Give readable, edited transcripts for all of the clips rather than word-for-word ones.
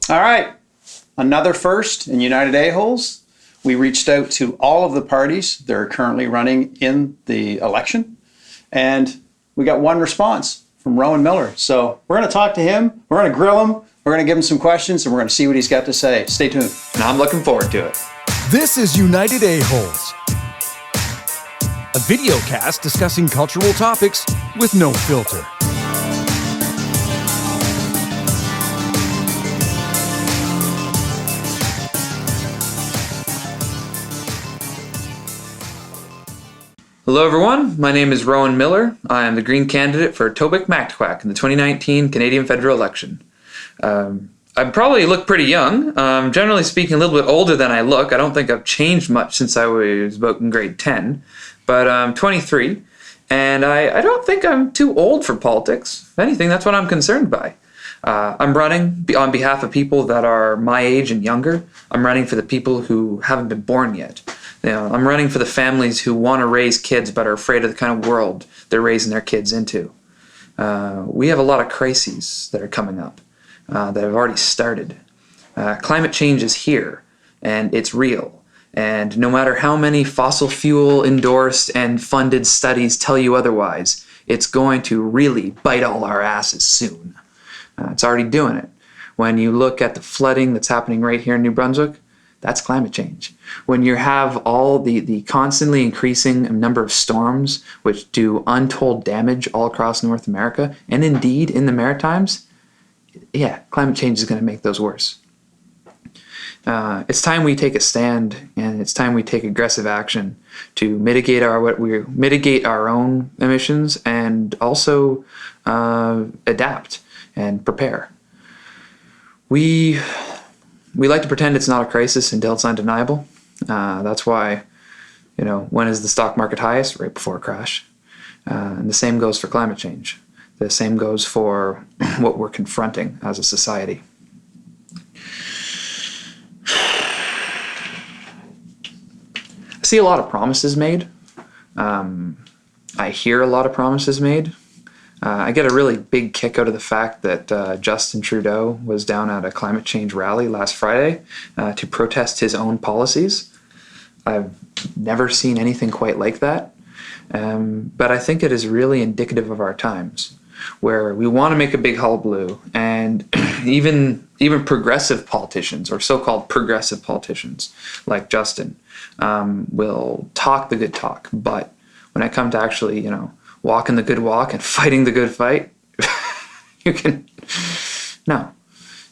All right, another first in United A-Holes. We reached out to all of the parties that are currently running in the election, and we got one response from Rowan Miller. So we're going to talk to him, we're going to grill him, we're going to give him some questions, and we're going to see what he's got to say. Stay tuned. And I'm looking forward to it. This is United A-Holes, a video cast discussing cultural topics with no filter. Hello everyone, my name is Rowan Miller. I am the Green candidate for Tobique Mactquac in the 2019 Canadian federal election. I probably look pretty young. Generally speaking, a little bit older than I look. I don't think I've changed much since I was about in grade 10, but I'm 23, and I don't think I'm too old for politics. If anything, that's what I'm concerned by. I'm running on behalf of people that are my age and younger. I'm running for the people who haven't been born yet. I'm running for the families who want to raise kids but are afraid of the kind of world they're raising their kids into. We have a lot of crises that are coming up that have already started. Climate change is here, and it's real. And no matter how many fossil fuel endorsed and funded studies tell you otherwise, it's going to really bite all our asses soon. It's already doing it. When you look at the flooding that's happening right here in New Brunswick, that's climate change. When you have all the constantly increasing number of storms which do untold damage all across North America, and indeed in the Maritimes, yeah, climate change is going to make those worse. It's time we take a stand, and it's time we take aggressive action to mitigate our own emissions and also adapt and prepare. We like to pretend it's not a crisis until it's undeniable. That's why, when is the stock market highest? Right before a crash. And the same goes for climate change. The same goes for what we're confronting as a society. I see a lot of promises made. I hear a lot of promises made. I get a really big kick out of the fact that Justin Trudeau was down at a climate change rally last Friday to protest his own policies. I've never seen anything quite like that. But I think it is really indicative of our times, where we want to make a big hullabaloo, and even progressive politicians, or so-called progressive politicians like Justin, will talk the good talk. But when I come to actually, walking the good walk and fighting the good fight, no.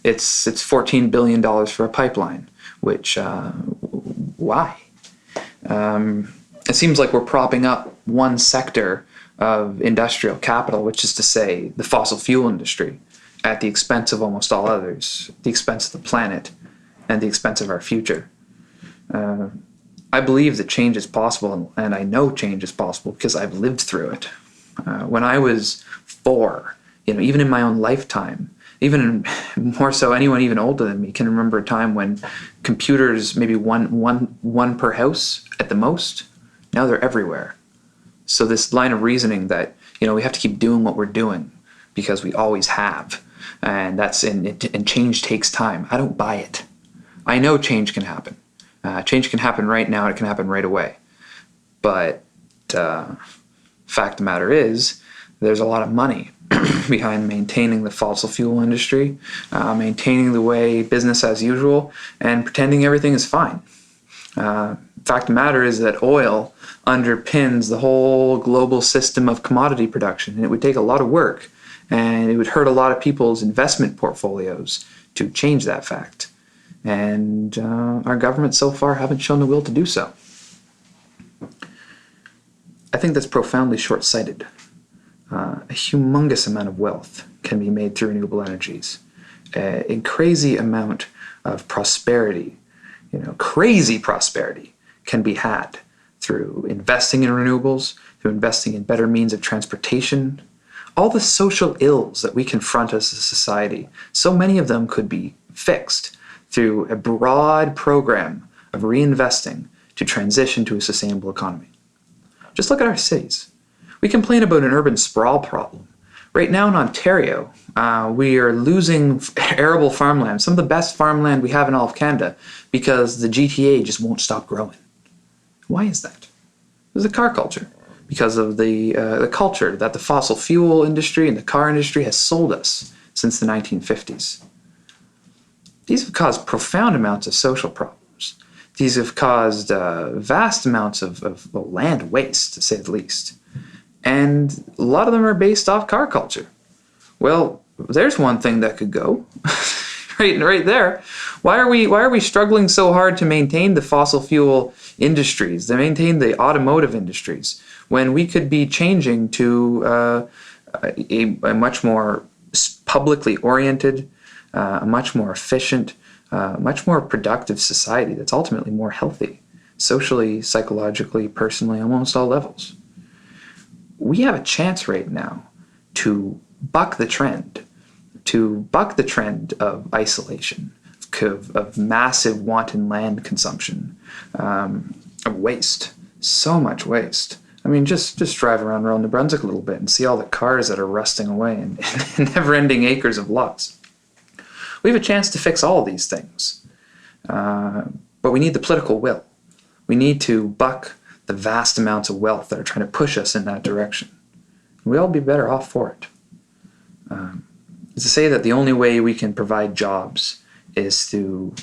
It's $14 billion for a pipeline, which, why? It seems like we're propping up one sector of industrial capital, which is to say the fossil fuel industry, at the expense of almost all others, the expense of the planet, and the expense of our future. I believe that change is possible, and I know change is possible because I've lived through it. When I was 4, even in my own lifetime, even more so, anyone even older than me can remember a time when computers, maybe one per house at the most, now they're everywhere. So this line of reasoning that, we have to keep doing what we're doing because we always have, and and change takes time. I don't buy it. I know change can happen. Change can happen right now. It can happen right away. But fact of the matter is, there's a lot of money behind maintaining the fossil fuel industry, maintaining the way business as usual, and pretending everything is fine. Fact of the matter is that oil underpins the whole global system of commodity production, and it would take a lot of work, and it would hurt a lot of people's investment portfolios to change that fact. And our government so far haven't shown the will to do so. I think that's profoundly short-sighted. A humongous amount of wealth can be made through renewable energies. A crazy amount of prosperity, crazy prosperity can be had through investing in renewables, through investing in better means of transportation. All the social ills that we confront as a society, so many of them could be fixed through a broad program of reinvesting to transition to a sustainable economy. Just look at our cities. We complain about an urban sprawl problem, Right now in Ontario, we are losing arable farmland, some of the best farmland we have in all of Canada, because the GTA just won't stop growing. Why is that? There's a car culture. Because of the culture that the fossil fuel industry and the car industry has sold us since the 1950s. These have caused profound amounts of social problems. These have caused vast amounts of land waste, to say the least. And a lot of them are based off car culture. Well, there's one thing that could go right there. Why are we struggling so hard to maintain the fossil fuel industries, to maintain the automotive industries, when we could be changing to a much more publicly oriented, a much more efficient, much more productive society that's ultimately more healthy, socially, psychologically, personally, almost all levels? We have a chance right now to buck the trend of isolation, of massive wanton land consumption, of waste, so much waste. I mean, just drive around rural New Brunswick a little bit and see all the cars that are rusting away in never-ending acres of lots. We have a chance to fix all of these things, but we need the political will. We need to buck the vast amounts of wealth that are trying to push us in that direction. We'll all be better off for it. It's to say that the only way we can provide jobs is through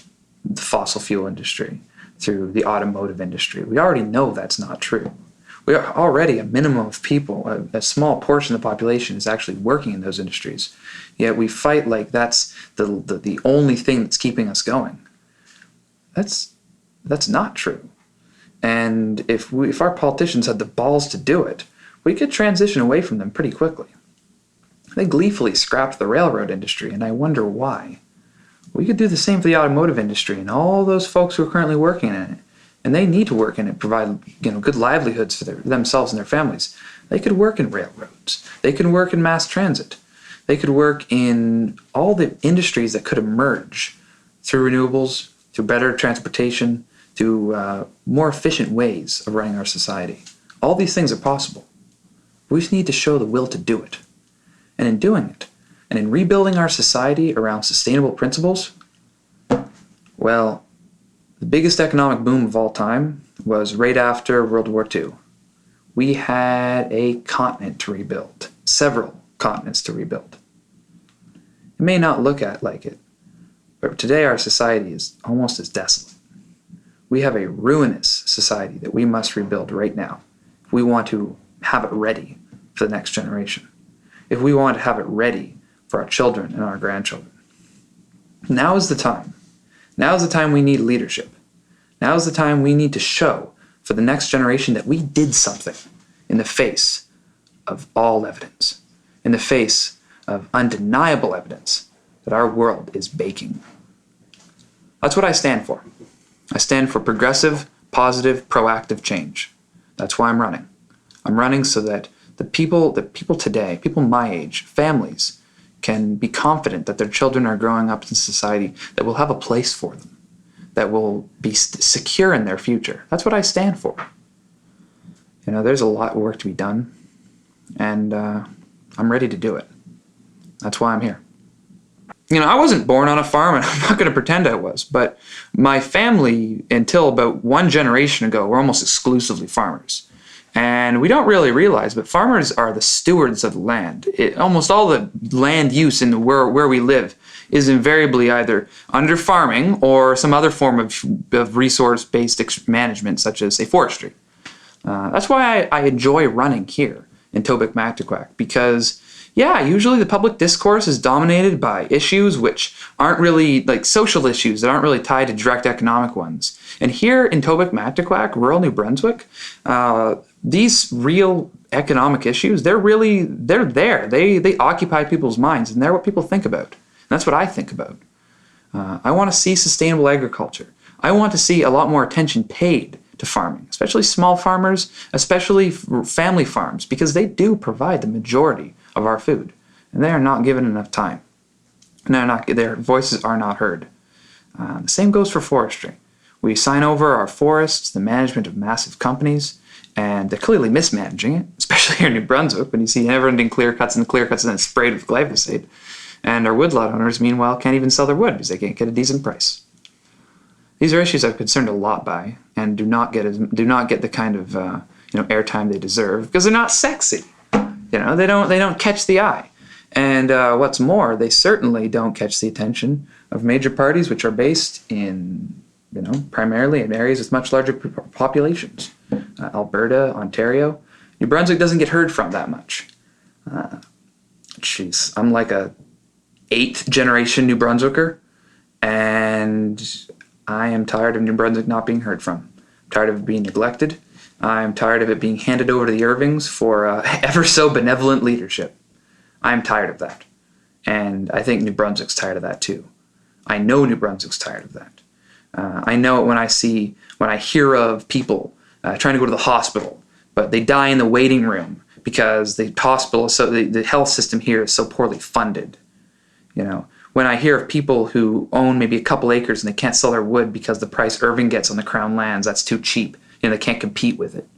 the fossil fuel industry, through the automotive industry. We already know that's not true. We are already a minimum of people, a small portion of the population is actually working in those industries. Yet we fight like that's the only thing that's keeping us going. That's not true. And if our politicians had the balls to do it, we could transition away from them pretty quickly. They gleefully scrapped the railroad industry, and I wonder why. We could do the same for the automotive industry and all those folks who are currently working in it. And they need to work in it, provide good livelihoods for themselves and their families. They could work in railroads. They could work in mass transit. They could work in all the industries that could emerge through renewables, through better transportation, through more efficient ways of running our society. All these things are possible. We just need to show the will to do it. And in doing it, and in rebuilding our society around sustainable principles, well, the biggest economic boom of all time was right after World War II. We had a continent to rebuild, several continents to rebuild. It may not look like it, but today our society is almost as desolate. We have a ruinous society that we must rebuild right now if we want to have it ready for the next generation, if we want to have it ready for our children and our grandchildren. Now is the time. Now is the time we need leadership. Now is the time we need to show for the next generation that we did something in the face of all evidence, in the face of undeniable evidence that our world is baking. That's what I stand for. I stand for progressive, positive, proactive change. That's why I'm running. I'm running so that the people today, people my age, families, can be confident that their children are growing up in a society that will have a place for them, that will be secure in their future. That's what I stand for. There's a lot of work to be done, and I'm ready to do it. That's why I'm here. I wasn't born on a farm, and I'm not going to pretend I was, but my family, until about one generation ago, were almost exclusively farmers. And we don't really realize, but farmers are the stewards of the land. Almost all the land use in where we live is invariably either under farming or some other form of resource-based management, such as, say, forestry. That's why I enjoy running here in Tobique Mactquac, because, usually the public discourse is dominated by issues which aren't really like social issues that aren't really tied to direct economic ones. And here in Tobique Mactquac, rural New Brunswick, these real economic issues, they're there. They occupy people's minds, and they're what people think about. And that's what I think about. I want to see sustainable agriculture. I want to see a lot more attention paid to farming, especially small farmers, especially family farms, because they do provide the majority of our food, and they are not given enough time. Their voices are not heard. The same goes for forestry. We sign over our forests, the management of massive companies, And they're clearly mismanaging it, especially here in New Brunswick, when you see never-ending clear cuts and then sprayed with glyphosate. And our woodlot owners, meanwhile, can't even sell their wood because they can't get a decent price. These are issues I'm concerned a lot by, and do not get the kind of airtime they deserve because they're not sexy. They don't catch the eye. And what's more, they certainly don't catch the attention of major parties which are based in, primarily in areas with much larger populations. Alberta, Ontario. New Brunswick doesn't get heard from that much. I'm like a 8th generation New Brunswicker, and I am tired of New Brunswick not being heard from. I'm tired of it being neglected. I'm tired of it being handed over to the Irvings for ever so benevolent leadership. I'm tired of that. And I think New Brunswick's tired of that too. I know New Brunswick's tired of that. I know it when I hear of people trying to go to the hospital, but they die in the waiting room because the hospital, the health system here is so poorly funded. When I hear of people who own maybe a couple acres and they can't sell their wood because the price Irving gets on the Crown lands, that's too cheap. They can't compete with it.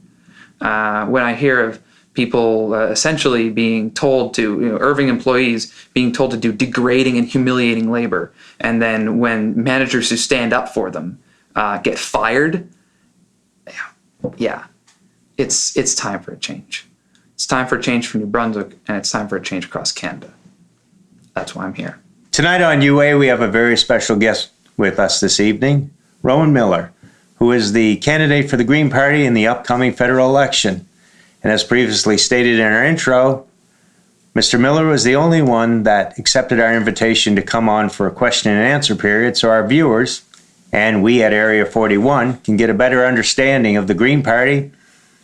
When I hear of people essentially being told to, Irving employees being told to do degrading and humiliating labor, and then when managers who stand up for them get fired, it's time for a change. It's time for a change for New Brunswick, and it's time for a change across Canada. That's why I'm here. Tonight on UA, we have a very special guest with us this evening, Rowan Miller, who is the candidate for the Green Party in the upcoming federal election. And as previously stated in our intro, Mr. Miller was the only one that accepted our invitation to come on for a question and answer period, so our viewers and we at Area 41 can get a better understanding of the Green Party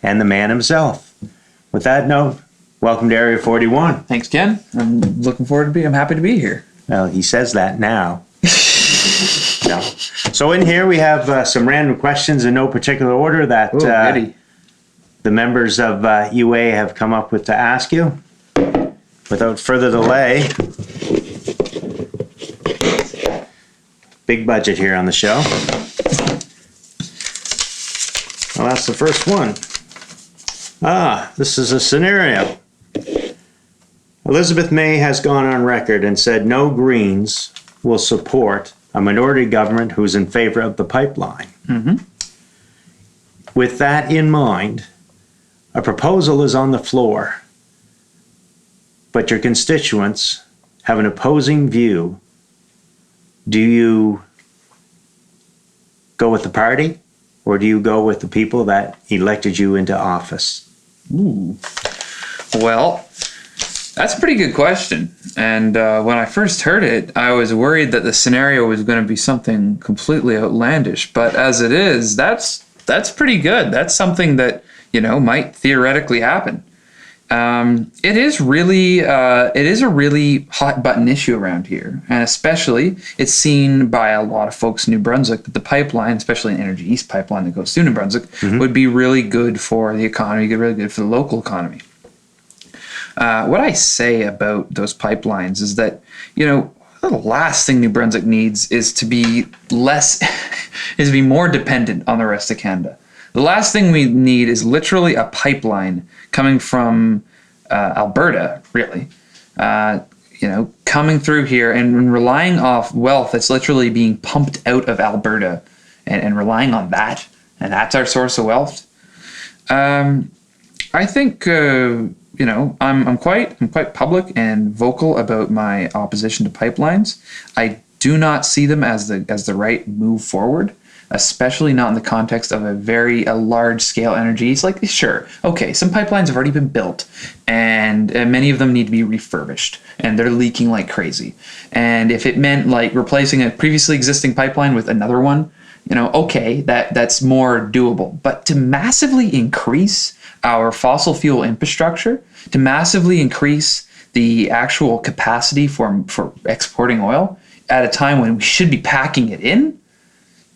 and the man himself. With that note, welcome to Area 41. Thanks, Ken. I'm happy to be here. Well, he says that now. No. So in here we have some random questions in no particular order that the members of UA have come up with to ask you. Without further delay, big budget here on the show. Well, that's the first one. This is a scenario. Elizabeth May has gone on record and said no Greens will support a minority government who's in favor of the pipeline. Mm-hmm. With that in mind, a proposal is on the floor, but your constituents have an opposing view. Do you go with the party, or do you go with the people that elected you into office? Ooh. Well, that's a pretty good question. And when I first heard it, I was worried that the scenario was going to be something completely outlandish. But as it is, that's pretty good. That's something that, might theoretically happen. It is a really hot button issue around here. And especially, it's seen by a lot of folks in New Brunswick that the pipeline, especially an Energy East pipeline that goes through New Brunswick, would be really good for the economy, really good for the local economy. What I say about those pipelines is that, the last thing New Brunswick needs is to be more dependent on the rest of Canada. The last thing we need is literally a pipeline coming from Alberta, really, coming through here and relying off wealth that's literally being pumped out of Alberta and relying on that, and that's our source of wealth. I think I'm quite public and vocal about my opposition to pipelines. I do not see them as the right move forward, especially not in the context of a large scale energy. It's like, sure, okay, some pipelines have already been built, and many of them need to be refurbished, and they're leaking like crazy. And if it meant like replacing a previously existing pipeline with another one, okay, that's more doable. But to massively increase our fossil fuel infrastructure, to massively increase the actual capacity for exporting oil at a time when we should be packing it in,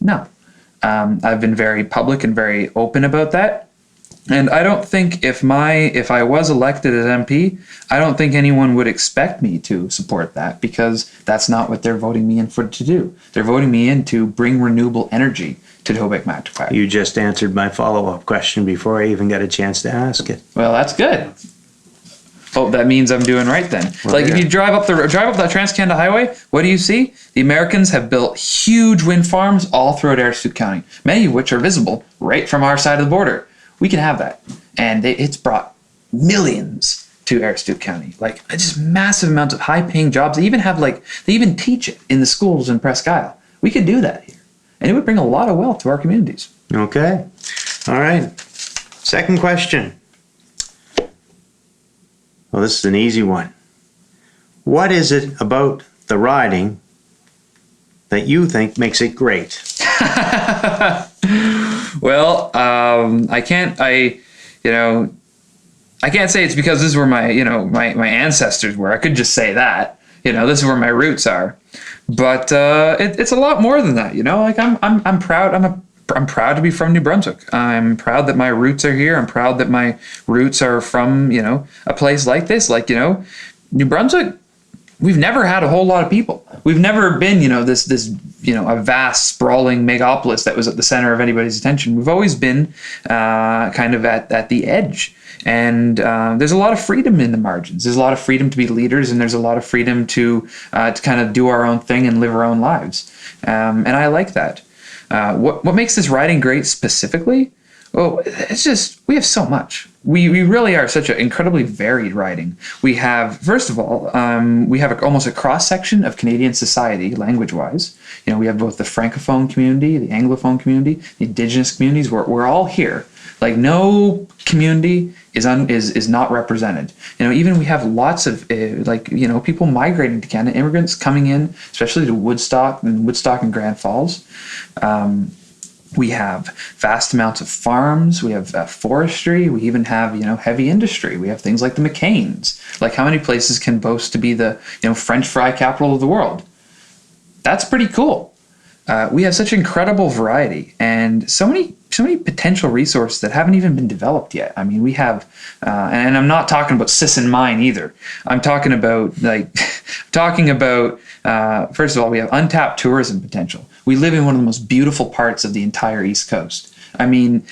no. I've been very public and very open about that. And I don't think if I was elected as MP, I don't think anyone would expect me to support that, because that's not what they're voting me in for to do. They're voting me in to bring renewable energy to Tobique Mactquac. You just answered my follow-up question before I even got a chance to ask it. Well, that's good. Oh, that means I'm doing right then. Well, if you drive up that Trans-Canada Highway, what do you see? The Americans have built huge wind farms all throughout Aroostook County, many of which are visible right from our side of the border. We can have that, and it's brought millions to Aroostook County, like just massive amounts of high-paying jobs. They even teach it in the schools in Presque Isle. We could do that here, and it would bring a lot of wealth to our communities. Okay. All right. Second question. Well, this is an easy one. What is it about the riding that you think makes it great? Well, I can't say it's because this is where my ancestors were. I could just say that, this is where my roots are. But it's a lot more than that, Like I'm proud. I'm proud to be from New Brunswick. I'm proud that my roots are here. I'm proud that my roots are from, a place like this. New Brunswick, we've never had a whole lot of people. We've never been, a vast sprawling megapolis that was at the center of anybody's attention. We've always been kind of at the edge. And there's a lot of freedom in the margins. There's a lot of freedom to be leaders, and there's a lot of freedom to kind of do our own thing and live our own lives. And I like that. What makes this riding great specifically? Well, it's just, we have so much. We really are such an incredibly varied riding. We have, first of all, we have almost a cross-section of Canadian society, language-wise. We have both the Francophone community, the Anglophone community, the Indigenous communities. We're all here. No community is not represented. Even we have lots of people migrating to Canada, immigrants coming in, especially to Woodstock and Grand Falls. We have vast amounts of farms. We have forestry. We even have heavy industry. We have things like the McCains. How many places can boast to be the French fry capital of the world? That's pretty cool. We have such incredible variety and so many potential resources that haven't even been developed yet. I mean, we have, and I'm not talking about Sis and Mine either. I'm talking about first of all, we have untapped tourism potential. We live in one of the most beautiful parts of the entire East Coast. I mean,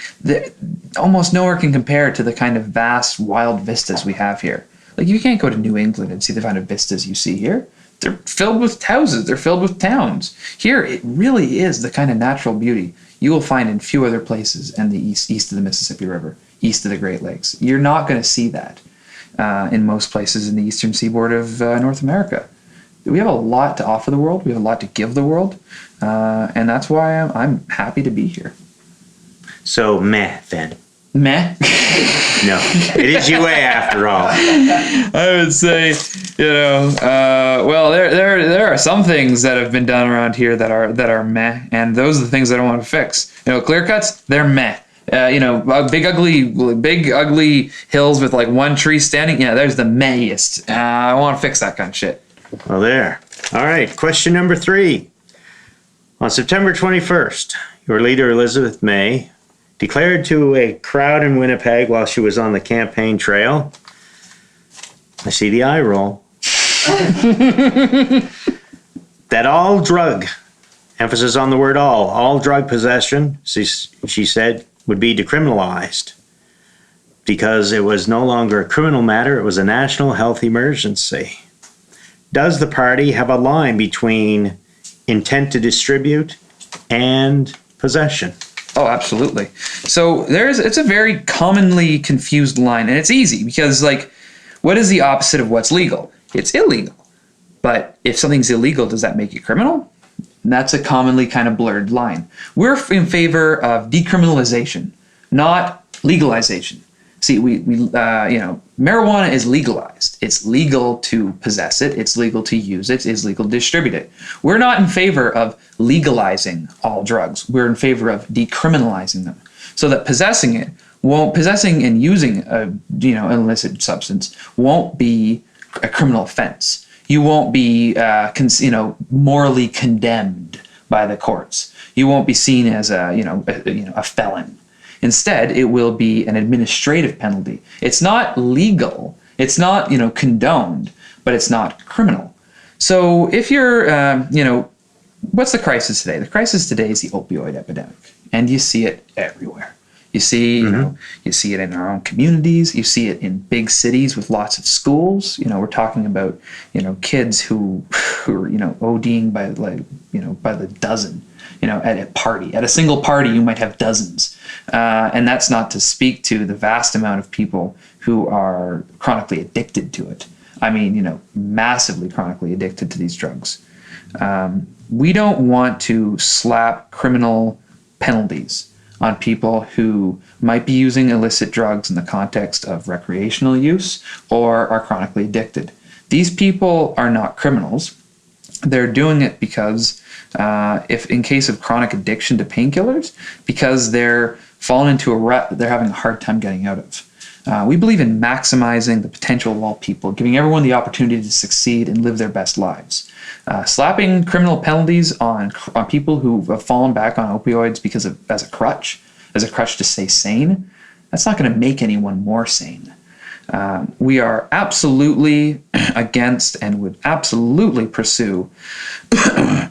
almost nowhere can compare to the kind of vast wild vistas we have here. You can't go to New England and see the kind of vistas you see here. They're filled with houses. They're filled with towns. Here, it really is the kind of natural beauty you will find in few other places in the east of the Mississippi River, east of the Great Lakes. You're not going to see that in most places in the eastern seaboard of North America. We have a lot to offer the world. We have a lot to give the world. And that's why I'm happy to be here. So, meh, then. Meh? No, it is UA after all. I would say, well, there are some things that have been done around here that are meh, and those are the things I don't want to fix. Clear cuts, they're meh. Big ugly hills with one tree standing. Yeah, there's the mehest. I want to fix that kind of shit. Well, there. All right, question number 3. On September 21st, your leader, Elizabeth May, declared to a crowd in Winnipeg while she was on the campaign trail, I see the eye roll, that all drug, emphasis on the word all drug possession, she said, would be decriminalized because it was no longer a criminal matter, it was a national health emergency. Does the party have a line between intent to distribute and possession? Oh, absolutely. So it's a very commonly confused line, and it's easy because what is the opposite of what's legal? It's illegal. But if something's illegal, does that make it criminal? And that's a commonly kind of blurred line. We're in favor of decriminalization, not legalization. See, marijuana is legalized. It's legal to possess it. It's legal to use it. It's legal to distribute it. We're not in favor of legalizing all drugs. We're in favor of decriminalizing them, so that possessing and using an illicit substance won't be a criminal offense. You won't be, morally condemned by the courts. You won't be seen as a felon. Instead, it will be an administrative penalty. It's not legal. It's not, condoned, but it's not criminal. So if you're, what's the crisis today? The crisis today is the opioid epidemic, and you see it everywhere. You see, you see it in our own communities. You see it in big cities with lots of schools. We're talking about, kids who are, ODing by by the dozen. At a party, at a single party, you might have dozens, and that's not to speak to the vast amount of people who are chronically addicted to it. I mean, massively chronically addicted to these drugs. We don't want to slap criminal penalties on people who might be using illicit drugs in the context of recreational use or are chronically addicted. These people are not criminals. They're doing it because, if in case of chronic addiction to painkillers, because they're fallen into a rut that they're having a hard time getting out of. We believe in maximizing the potential of all people, giving everyone the opportunity to succeed and live their best lives. Slapping criminal penalties on people who have fallen back on opioids as a crutch to stay sane, that's not going to make anyone more sane. We are absolutely against and would absolutely pursue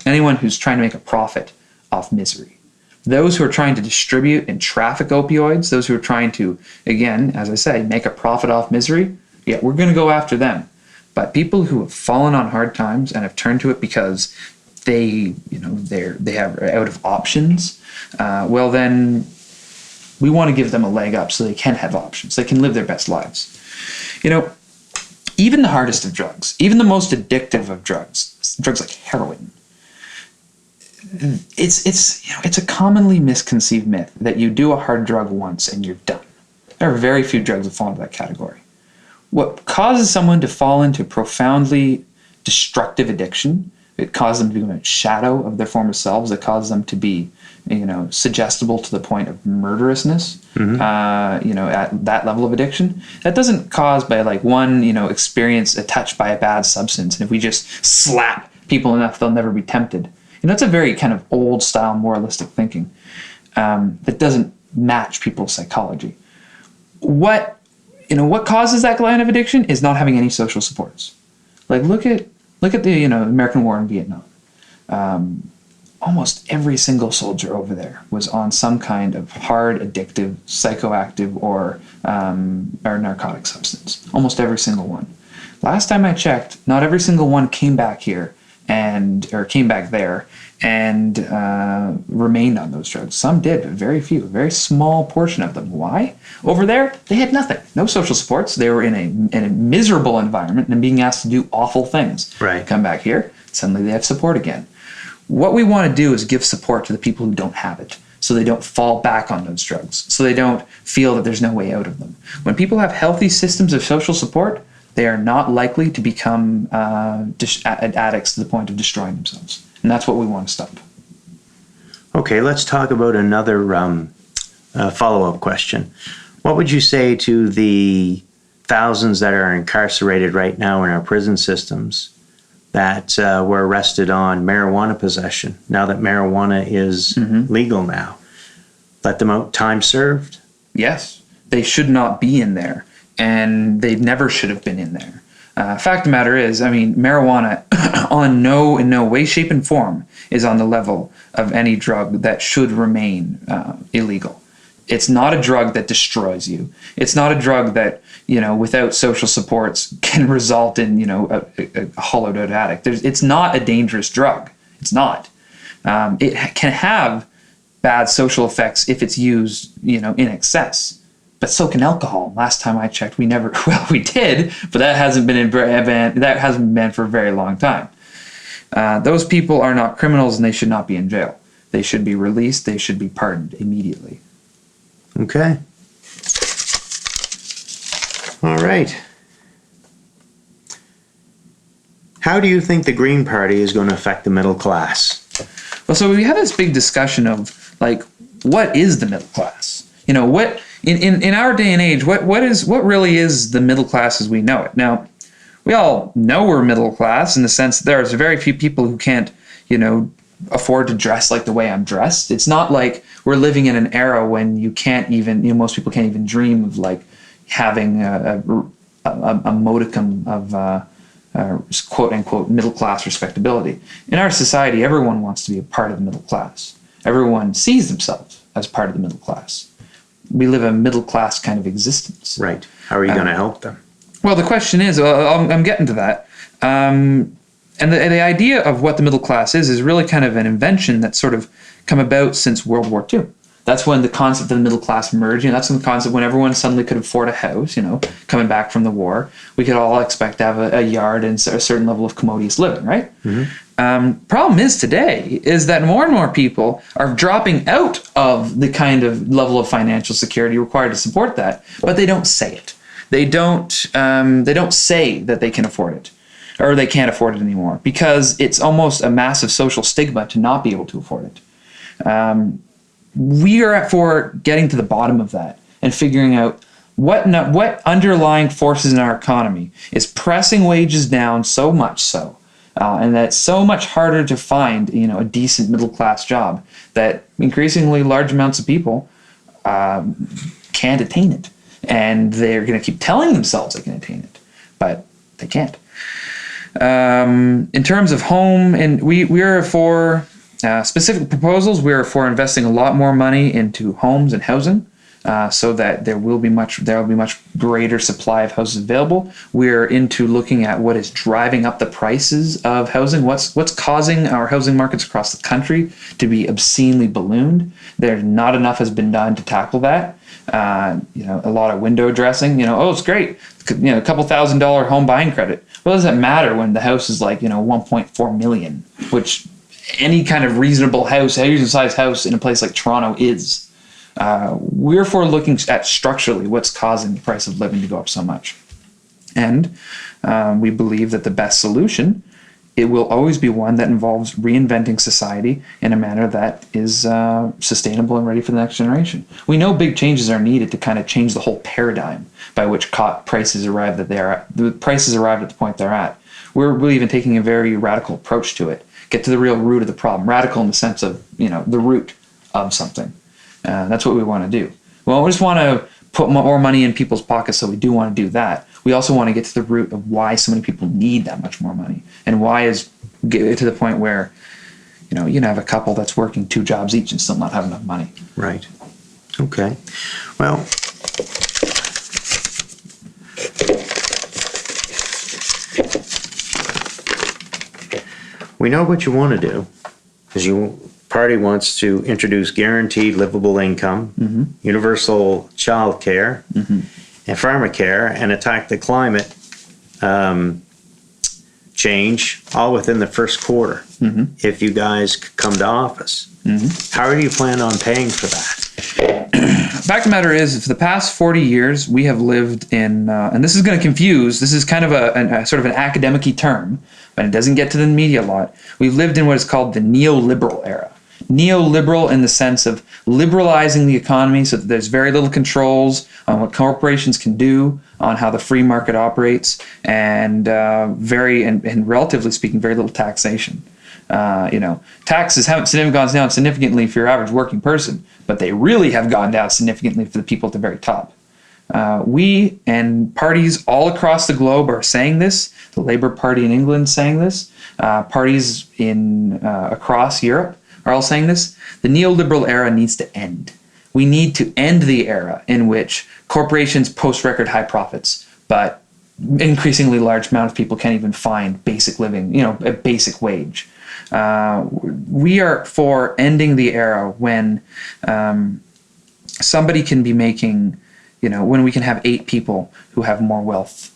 anyone who's trying to make a profit off misery. Those who are trying to distribute and traffic opioids, those who are trying to, again, as I say, make a profit off misery, yeah, we're going to go after them. But people who have fallen on hard times and have turned to it because they have out of options, well then we want to give them a leg up so they can have options. They can live their best lives. Even the hardest of drugs, even the most addictive of drugs like heroin, it's a commonly misconceived myth that you do a hard drug once and you're done. There are very few drugs that fall into that category. What causes someone to fall into profoundly destructive addiction, it causes them to become a shadow of their former selves, it causes them to be, suggestible to the point of murderousness, at that level of addiction. That doesn't cause by one, experience touched by a bad substance. And if we just slap people enough, they'll never be tempted. That's a very kind of old style moralistic thinking that doesn't match people's psychology. What causes that line of addiction is not having any social supports. Look at the American War in Vietnam. Almost every single soldier over there was on some kind of hard, addictive, psychoactive, or narcotic substance. Almost every single one. Last time I checked, not every single one came back here or came back there and remained on those drugs. Some did, but very few, a very small portion of them. Why? Over there, they had nothing, no social supports. They were in a miserable environment and being asked to do awful things. Right. Come back here, suddenly they have support again. What we want to do is give support to the people who don't have it, so they don't fall back on those drugs, so they don't feel that there's no way out of them. When people have healthy systems of social support, they are not likely to become addicts to the point of destroying themselves. And that's what we want to stop. Okay, let's talk about another follow-up question. What would you say to the thousands that are incarcerated right now in our prison systems that were arrested on marijuana possession, now that marijuana is legal now? Let them out, time served? Yes, they should not be in there, and they never should have been in there. Fact of the matter is, marijuana in no way, shape, and form is on the level of any drug that should remain illegal. It's not a drug that destroys you. It's not a drug that, without social supports can result in, a hollowed out addict. It's not a dangerous drug. It's not. It can have bad social effects if it's used, in excess. But so can alcohol. Last time I checked, we did, but that hasn't been banned for a very long time. Those people are not criminals and they should not be in jail. They should be released. They should be pardoned immediately. Okay. All right. How do you think the Green Party is going to affect the middle class? Well, so we had this big discussion of what is the middle class? What in our day and age, what really is the middle class as we know it? Now, we all know we're middle class in the sense that there's very few people who can't, afford to dress like the way I'm dressed. It's not like we're living in an era when you can't even, most people can't even dream of like having a modicum of quote unquote middle class respectability. In our society, everyone wants to be a part of the middle class. Everyone sees themselves as part of the middle class. We live a middle class kind of existence. Right. How are you going to help them? Well, the question is, I'm getting to that. And the idea of what the middle class is really kind of an invention that's sort of come about since World War II. That's when the concept of the middle class emerged. That's when the concept when everyone suddenly could afford a house, coming back from the war. We could all expect to have a yard and a certain level of commodious living, right? Mm-hmm. Problem is today is that more and more people are dropping out of the kind of level of financial security required to support that, but they don't say it. They don't say that they can afford it, or they can't afford it anymore, because it's almost a massive social stigma to not be able to afford it. We are for getting to the bottom of that and figuring out what underlying forces in our economy is pressing wages down so much so, and that it's so much harder to find a decent middle class job that increasingly large amounts of people can't attain it, and they're going to keep telling themselves they can attain it, but they can't. In terms of home, and we are for specific proposals. We are for investing a lot more money into homes and housing, so that there will be much greater supply of houses available. We're into looking at what is driving up the prices of housing. What's causing our housing markets across the country to be obscenely ballooned. There's not enough has been done to tackle that. A lot of window dressing. It's great. A couple $1,000 home buying credit. Well, does it matter when the house is like 1.4 million, which any kind of reasonable sized house in a place like Toronto is. We're for looking at structurally what's causing the price of living to go up so much. And we believe that the best solution, it will always be one that involves reinventing society in a manner that is sustainable and ready for the next generation. We know big changes are needed to kind of change the whole paradigm by which prices arrive at the point they're at. We're really even taking a very radical approach to it. Get to the real root of the problem. Radical in the sense of, the root of something. That's what we want to do. We don't just want to put more money in people's pockets, so we do want to do that. We also want to get to the root of why so many people need that much more money, and why get to the point where, you can have a couple that's working 2 jobs each and still not have enough money. Right. Okay. Well, we know what you want to do, because your party wants to introduce guaranteed livable income, universal child care, and pharmacare, and attack the climate change all within the first quarter. If you guys come to office, how do you plan on paying for that? The fact of the matter is, for the past 40 years, we have lived in, and this is going to confuse, this is kind of a sort of an academic-y term, but it doesn't get to the media a lot. We've lived in what is called the neoliberal era. Neoliberal in the sense of liberalizing the economy so that there's very little controls on what corporations can do, on how the free market operates, and relatively speaking, very little taxation. Taxes haven't gone down significantly for your average working person, but they really have gone down significantly for the people at the very top. We and parties all across the globe are saying this. The Labour Party in England saying this. Parties across Europe are all saying this. The neoliberal era needs to end. We need to end the era in which corporations post record high profits, but increasingly large amount of people can't even find basic living, a basic wage. We are for ending the era when somebody can be making, when we can have 8 people who have more wealth.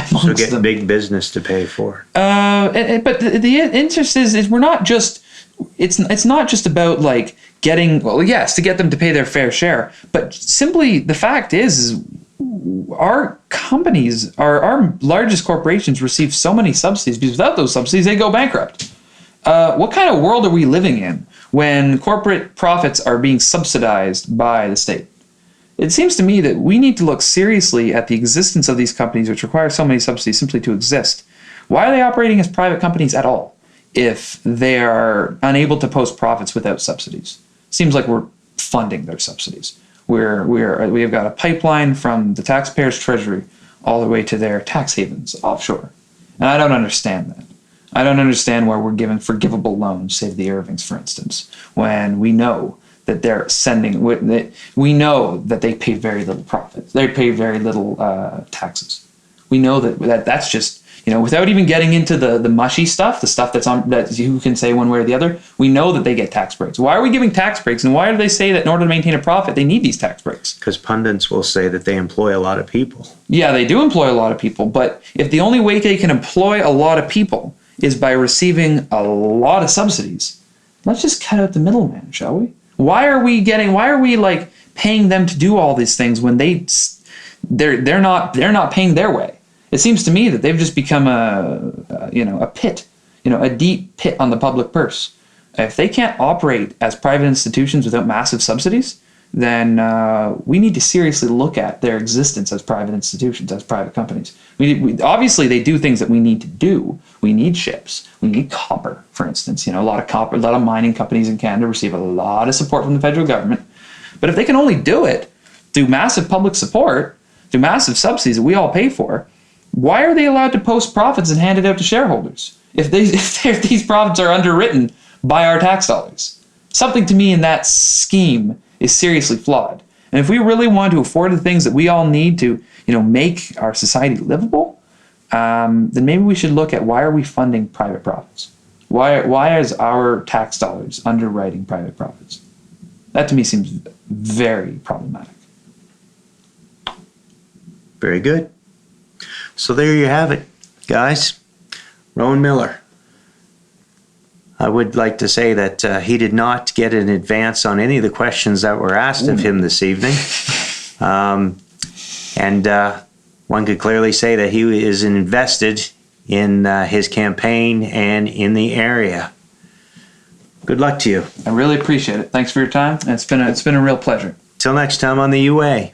So get them. Big business to pay for. But the interest is we're not just. It's not just about like getting, well, yes, to get them to pay their fair share, but simply the fact is our companies, our largest corporations receive so many subsidies, because without those subsidies, they go bankrupt. What kind of world are we living in when corporate profits are being subsidized by the state? It seems to me that we need to look seriously at the existence of these companies, which require so many subsidies simply to exist. Why are they operating as private companies at all? if they are unable to post profits without subsidies? Seems like we're funding their subsidies. We have got a pipeline from the taxpayers' treasury all the way to their tax havens offshore. And I don't understand that. I don't understand why we're given forgivable loans, say to the Irvings, for instance, when we know that they're sending, we know that they pay very little profits. They pay very little taxes. We know that's just, without even getting into the mushy stuff, the stuff that you can say one way or the other, we know that they get tax breaks. Why are we giving tax breaks? And why do they say that in order to maintain a profit, they need these tax breaks? Because pundits will say that they employ a lot of people. Yeah, they do employ a lot of people. But if the only way they can employ a lot of people is by receiving a lot of subsidies, let's just cut out the middleman, shall we? Why are we like paying them to do all these things when they're not paying their way? It seems to me that they've just become a pit, a deep pit on the public purse. If they can't operate as private institutions without massive subsidies, then we need to seriously look at their existence as private institutions, as private companies. Obviously, they do things that we need to do. We need ships. We need copper, for instance. A lot of copper, a lot of mining companies in Canada receive a lot of support from the federal government. But if they can only do it through massive public support, through massive subsidies that we all pay for, why are they allowed to post profits and hand it out to shareholders if these profits are underwritten by our tax dollars? Something to me in that scheme is seriously flawed. And if we really want to afford the things that we all need to, make our society livable, then maybe we should look at why are we funding private profits? Why is our tax dollars underwriting private profits? That to me seems very problematic. Very good. So there you have it, guys. Rowan Miller. I would like to say that he did not get an advance on any of the questions that were asked of him this evening. And one could clearly say that he is invested in his campaign and in the area. Good luck to you. I really appreciate it. Thanks for your time. It's been a real pleasure. Till next time on the UA.